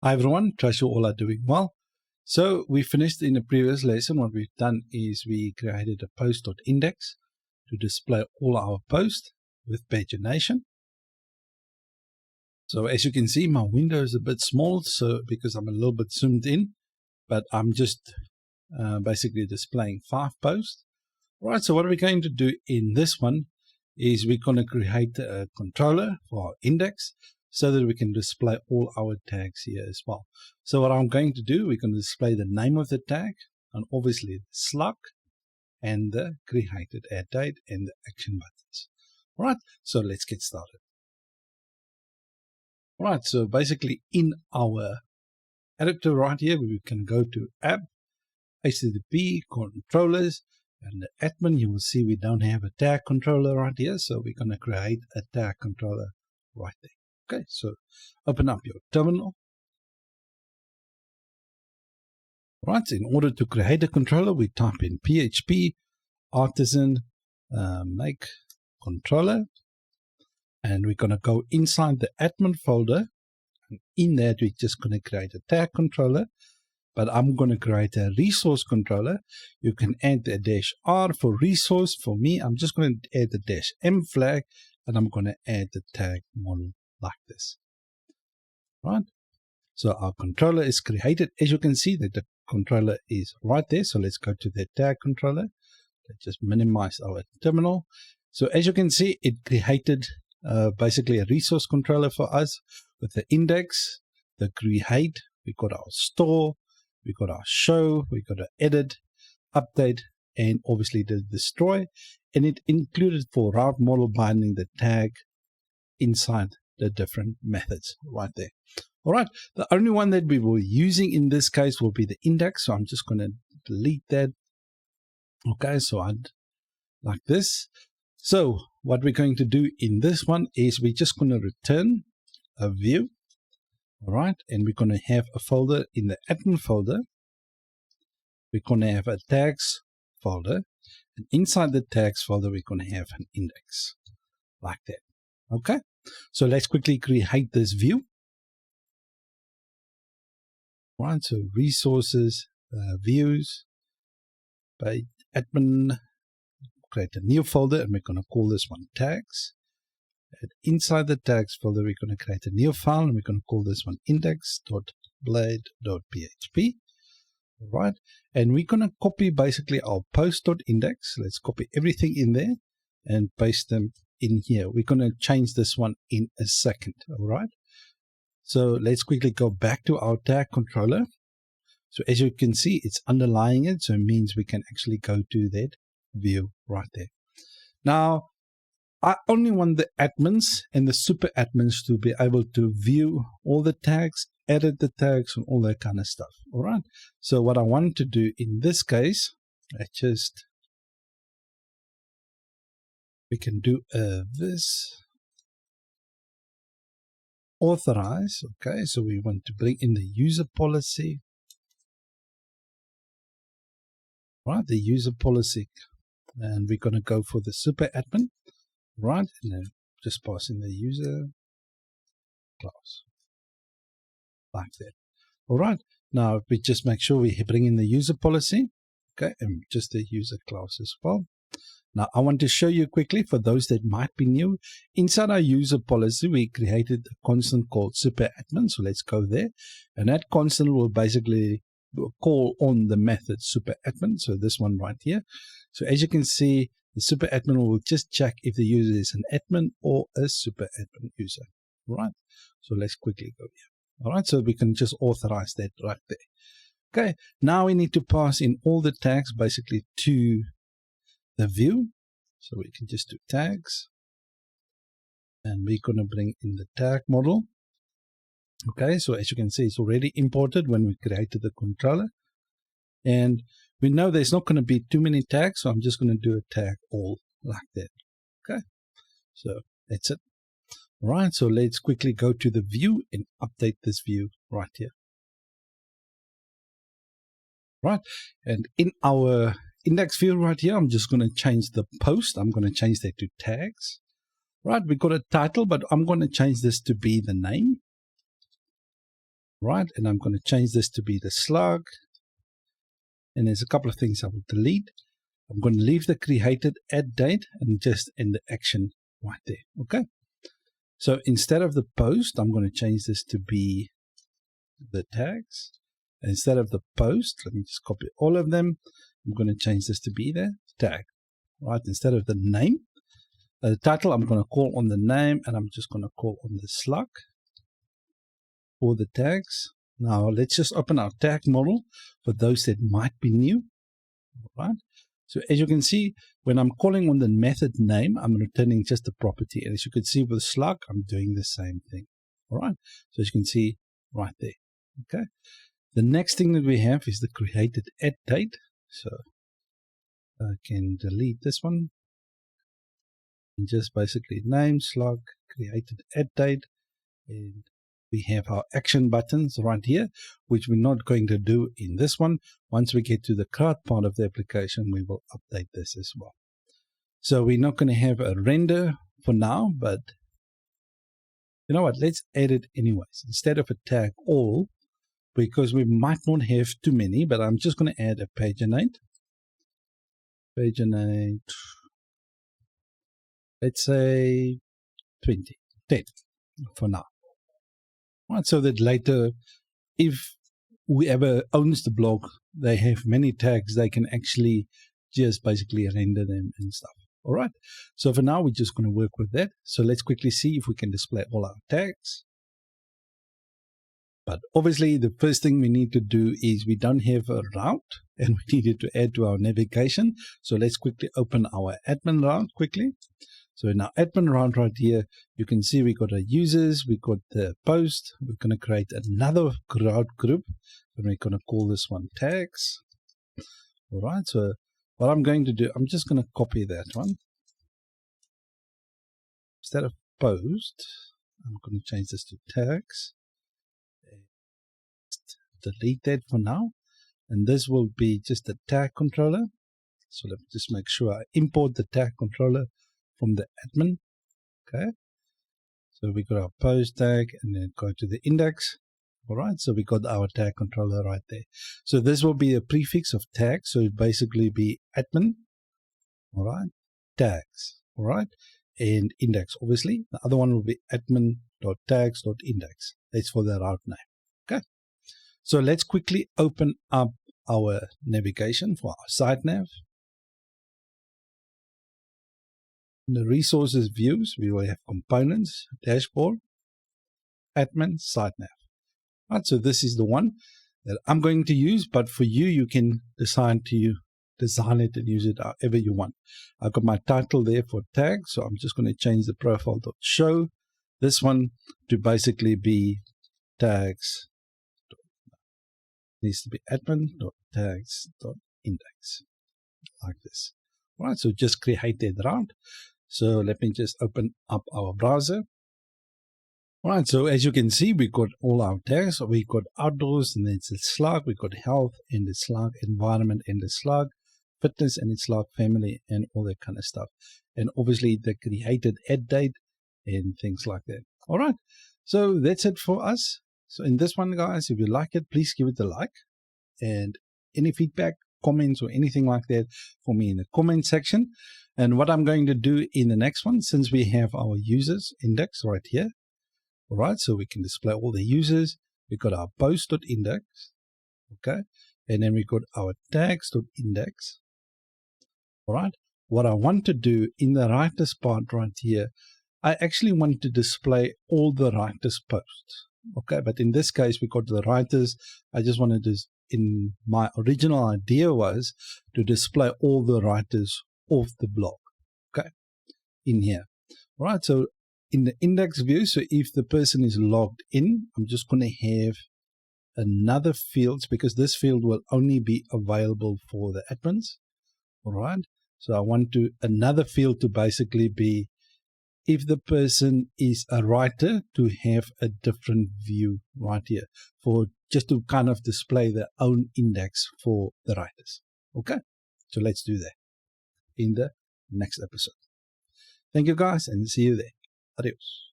Hi everyone, trust you all are doing well. So we finished in the previous lesson. What we've done is we created a post.index to display all our posts with pagination. So as you can see, my window is a bit small, so because I'm a little bit zoomed in, but I'm just basically displaying 5 posts. Right, so what we're going to do in this one is we're going to create a controller for our index so that we can display all our tags here as well. So what I'm going to do, we're going to display the name of the tag and obviously the slug and the created add date and the action buttons. All right, so let's get started. All right, so basically in our editor right here, we can go to app, HTTP, controllers, and the admin. You will see we don't have a tag controller right here, so we're going to create a tag controller right there. Okay, so open up your terminal. Right, in order to create a controller, we type in PHP artisan make controller, and we're going to go inside the admin folder, and in that we're just going to create a tag controller. But I'm going to create a resource controller. You can add the -r for resource. For me, I'm just going to add the -m flag, and I'm going to add the tag model like this. Right? So our controller is created. As you can see, that the controller is right there. So let's go to the tag controller. Let's just minimize our terminal. So as you can see, it created basically a resource controller for us with the index, the create, we got our store, we got our show, we got our edit, update, and obviously the destroy. And it included for route model binding the tag inside the different methods right there. All right, the only one that we were using in this case will be the index. So I'm just going to delete that. Okay, so I'd like this. So what we're going to do in this one is we're just going to return a view. All right, and we're going to have a folder in the admin folder. We're going to have a tags folder, and inside the tags folder we're going to have an index like that. Okay, so let's quickly create this view. Right, so resources, views, by admin, create a new folder, and we're going to call this one tags. And inside the tags folder, we're going to create a new file, and we're going to call this one index.blade.php. All right, and we're going to copy basically our post.index. Let's copy everything in there and paste them in here. We're going to change this one in a second. All right, so let's quickly go back to our tag controller. So as you can see, it's underlying it, so it means we can actually go to that view right there. Now, I only want the admins and the super admins to be able to view all the tags, edit the tags, and all that kind of stuff. All right. So what I want to do in this case, we can do this authorize. Okay. So we want to bring in the user policy. Right. The user policy. And we're going to go for the super admin. Right, and then just pass in the user class like that. All right, now we just make sure we bring in the user policy, okay, and just the user class as well. Now I want to show you quickly for those that might be new. Inside our user policy, we created a constant called super admin. So let's go there, and that constant will basically call on the method super admin. So this one right here. So as you can see, the super admin will just check if the user is an admin or a super admin user. All right, so let's quickly go here. All right, so we can just authorize that right there. Okay, now we need to pass in all the tags basically to the view. So we can just do tags, and we're going to bring in the tag model. Okay, so as you can see, it's already imported when we created the controller. And we know there's not going to be too many tags, so I'm just going to do a tag all like that. Okay, so that's it. All right, so let's quickly go to the view and update this view right here. Right, and in our index view right here, I'm just going to change the post. I'm going to change that to tags. Right, we got a title, but I'm going to change this to be the name. right? And I'm going to change this to be the slug. And there's a couple of things I will delete. I'm going to leave the created at date and just end the action right there. Okay. So instead of the post, I'm going to change this to be the tags. Instead of the post, let me just copy all of them. I'm going to change this to be the tag, right? Instead of the name, the title, I'm going to call on the name, and I'm just going to call on the slug for the tags. Now let's just open our tag model for those that might be new, right? So as you can see, when I'm calling on the method name, I'm returning just the property. And as you can see with slug, I'm doing the same thing. All right. So as you can see right there. Okay. The next thing that we have is the created at date. So I can delete this one and just basically name slug created at date. And we have our action buttons right here, which we're not going to do in this one. Once we get to the CRUD part of the application, we will update this as well. So we're not going to have a render for now, but you know what? Let's add it anyways. Instead of a tag all, because we might not have too many, but I'm just going to add a paginate. Paginate, let's say 20, 10 for now. Right, so that later, if whoever owns the blog, they have many tags, they can actually just basically render them and stuff. All right. So for now, we're just going to work with that. So let's quickly see if we can display all our tags. But obviously, the first thing we need to do is we don't have a route and we needed to add to our navigation. So let's quickly open our admin route quickly. So in our admin route right here, you can see we got our users, we got the post. We're going to create another route group, and we're going to call this one tags. All right. So what I'm going to do, I'm just going to copy that one. Instead of post, I'm going to change this to tags. Delete that for now. And this will be just the tag controller. So let me just make sure I import the tag controller from the admin. Okay. So we got our post tag and then go to the index. All right. So we got our tag controller right there. So this will be a prefix of tag. So it basically be admin. All right. Tags. All right. And index, obviously. The other one will be admin.tags.index. That's for the route name. Okay. So let's quickly open up our navigation for our site nav. In the resources views, we will have components, dashboard, admin, site nav. Right, so this is the one that I'm going to use, but for you, you can design it and use it however you want. I've got my title there for tag, so I'm just going to change the profile.show this one to basically be tags. Needs to be admin.tags.index like this. All right, so just create that route. So let me just open up our browser. All right, so as you can see, we got all our tags. We got outdoors and it's a slug. We got health and the slug, environment and the slug, fitness and its slug, family and all that kind of stuff. And obviously the created ad date and things like that. All right, so that's it for us. So in this one, guys, if you like it, please give it a like. And any feedback, comments, or anything like that for me in the comment section. And what I'm going to do in the next one, since we have our users index right here, all right, so we can display all the users. We got our post.index, okay, and then we got our tags.index. All right, what I want to do in the writers part right here, I actually want to display all the writers posts. Okay, but in this case, we got the writers. I just wanted to, in my original idea was to display all the writers of the blog, okay, in here. All right, so in the index view, so if the person is logged in, I'm just going to have another field because this field will only be available for the admins. All right, so I want to another field to basically be if the person is a writer to have a different view right here for just to kind of display their own index for the writers. Okay, so let's do that in the next episode. Thank you guys and see you there. Adios.